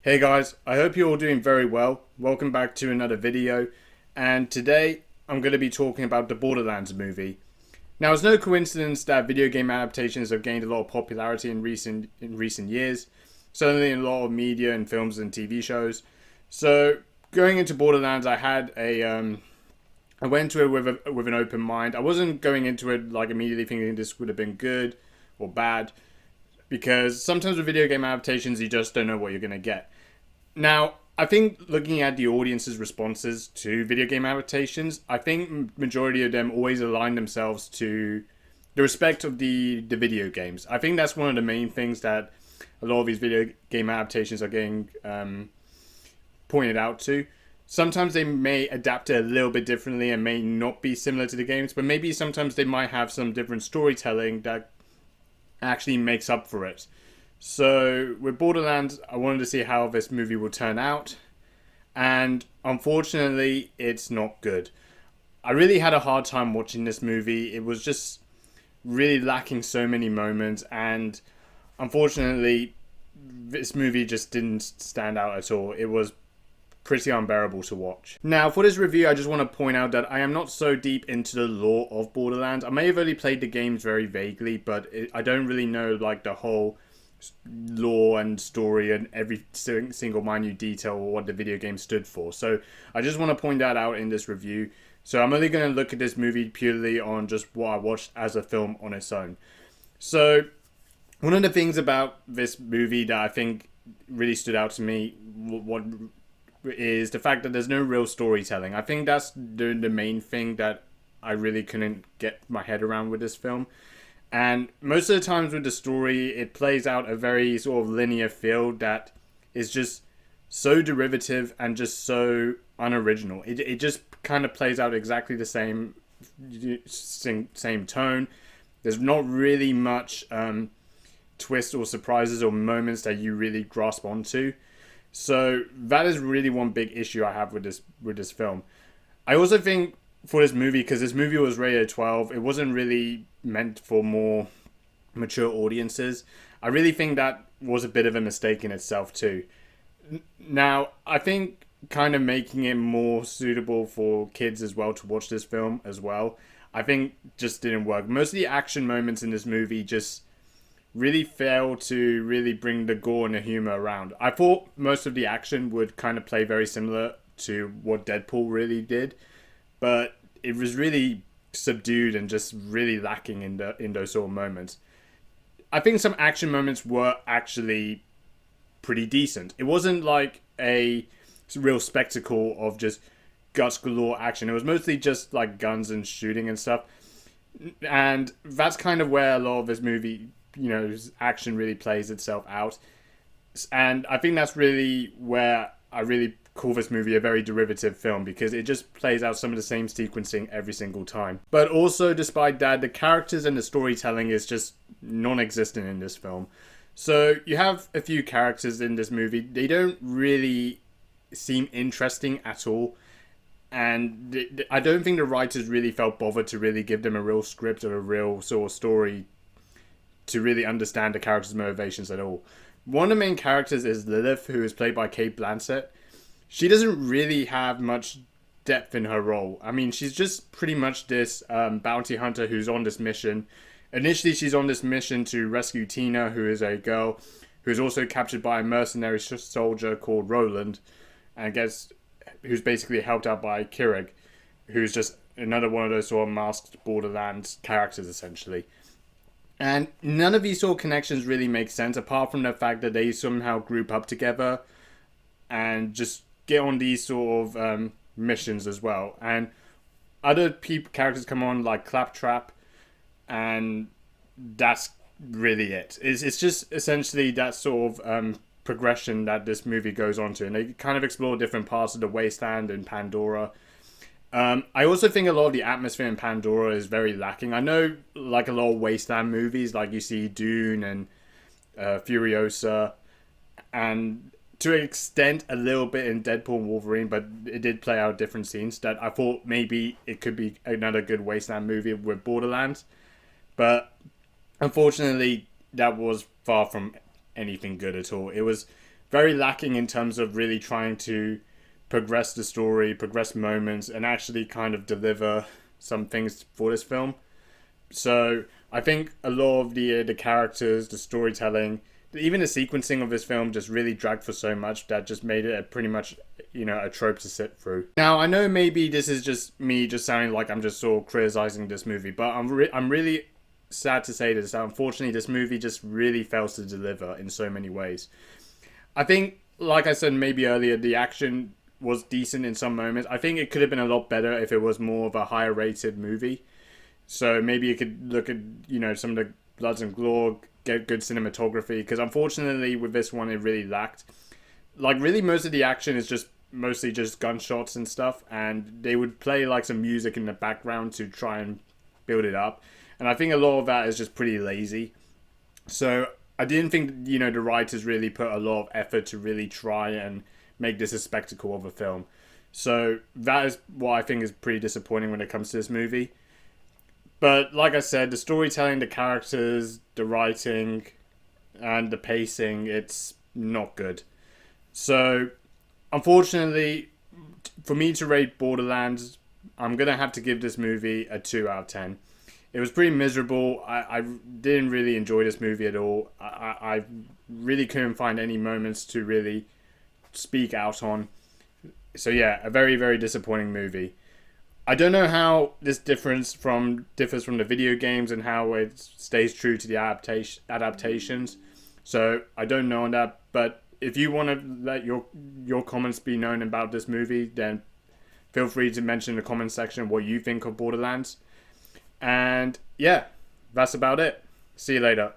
Hey guys, I hope you're all doing very well. Welcome back to another video, and today I'm going to be talking about the Borderlands movie. Now, it's no coincidence that video game adaptations have gained a lot of popularity in recent years, certainly in a lot of media and films and TV shows. So, going into Borderlands, I went into it with an open mind. I wasn't going into it like immediately thinking this would have been good or bad, because sometimes with video game adaptations, you just don't know what you're going to get. Now, I think looking at the audience's responses to video game adaptations, I think majority of them always align themselves to the respect of the video games. I think that's one of the main things that a lot of these video game adaptations are getting pointed out to. Sometimes they may adapt it a little bit differently and may not be similar to the games, but maybe sometimes they might have some different storytelling that actually makes up for it. So with Borderlands, I wanted to see how this movie will turn out, and unfortunately, it's not good. I really had a hard time watching this movie. It was just really lacking so many moments, and unfortunately, this movie just didn't stand out at all. It was pretty unbearable to watch. Now, for this review, I just want to point out that I am not so deep into the lore of Borderlands. I may have only played the games very vaguely, but I don't really know like the whole lore and story and every single minute detail or what the video game stood for. So I just want to point that out in this review. So I'm only going to look at this movie purely on just what I watched as a film on its own. So one of the things about this movie that I think really stood out to me what is the fact that there's no real storytelling. I think that's the main thing that I really couldn't get my head around with this film. And most of the times with the story, it plays out a very sort of linear feel that is just so derivative and just so unoriginal. It just kind of plays out exactly the same tone. There's not really much twists or surprises or moments that you really grasp onto. So that is really one big issue I have with this film. I also think for this movie, because this movie was rated 12, it wasn't really meant for more mature audiences. I really think that was a bit of a mistake in itself too. Now, I think kind of making it more suitable for kids as well to watch this film as well, I think just didn't work. Most of the action moments in this movie just really failed to really bring the gore and the humor around. I thought most of the action would kind of play very similar to what Deadpool really did, but it was really subdued and just really lacking in those sort of moments. I think some action moments were actually pretty decent. It wasn't like a real spectacle of just guts galore action. It was mostly just like guns and shooting and stuff. And that's kind of where a lot of this movie, action really plays itself out. And I think that's really where I really call this movie a very derivative film, because it just plays out some of the same sequencing every single time. But also, despite that, the characters and the storytelling is just non-existent in this film. So you have a few characters in this movie. They don't really seem interesting at all. And I don't think the writers really felt bothered to really give them a real script or a real sort of story to really understand the characters' motivations at all. One of the main characters is Lilith, who is played by Kate Blanchett. She doesn't really have much depth in her role. I mean, she's just pretty much this bounty hunter who's on this mission. Initially, she's on this mission to rescue Tina, who is a girl who is also captured by a mercenary soldier called Roland, and who's basically helped out by Kireg, who's just another one of those sort of masked Borderlands characters, essentially. And none of these sort of connections really make sense, apart from the fact that they somehow group up together and just get on these sort of missions as well. And other characters come on, like Claptrap, and that's really it. It's just essentially that sort of progression that this movie goes on to. And they kind of explore different parts of the wasteland and Pandora. I also think a lot of the atmosphere in Pandora is very lacking. I know, like a lot of wasteland movies, like you see Dune and Furiosa, and to an extent a little bit in Deadpool and Wolverine, but it did play out different scenes that I thought maybe it could be another good wasteland movie with Borderlands. But unfortunately, that was far from anything good at all. It was very lacking in terms of really trying to progress the story, progress moments, and actually kind of deliver some things for this film. So I think a lot of the characters, the storytelling, even the sequencing of this film just really dragged for so much that just made it a pretty much, a trope to sit through. Now I know maybe this is just me just sounding like I'm just sort of criticizing this movie, but I'm really sad to say this. Unfortunately, this movie just really fails to deliver in so many ways. I think, like I said maybe earlier, the action was decent in some moments. I think it could have been a lot better if it was more of a higher rated movie. So maybe you could look at, some of the bloods and gore, get good cinematography. Because unfortunately with this one, it really lacked. Like, really most of the action is just mostly just gunshots and stuff. And they would play like some music in the background to try and build it up. And I think a lot of that is just pretty lazy. So I didn't think, the writers really put a lot of effort to really try and make this a spectacle of a film. So that is what I think is pretty disappointing when it comes to this movie. But like I said, the storytelling, the characters, the writing, and the pacing, it's not good. So unfortunately, for me to rate Borderlands, I'm going to have to give this movie a 2 out of 10. It was pretty miserable. I didn't really enjoy this movie at all. I really couldn't find any moments to really speak out on. So yeah, a very, very disappointing movie. I don't know how this differs from the video games and how it stays true to the adaptations. So I don't know on that. But if you want to let your comments be known about this movie, then feel free to mention in the comment section what you think of Borderlands. And yeah, that's about it. See you later.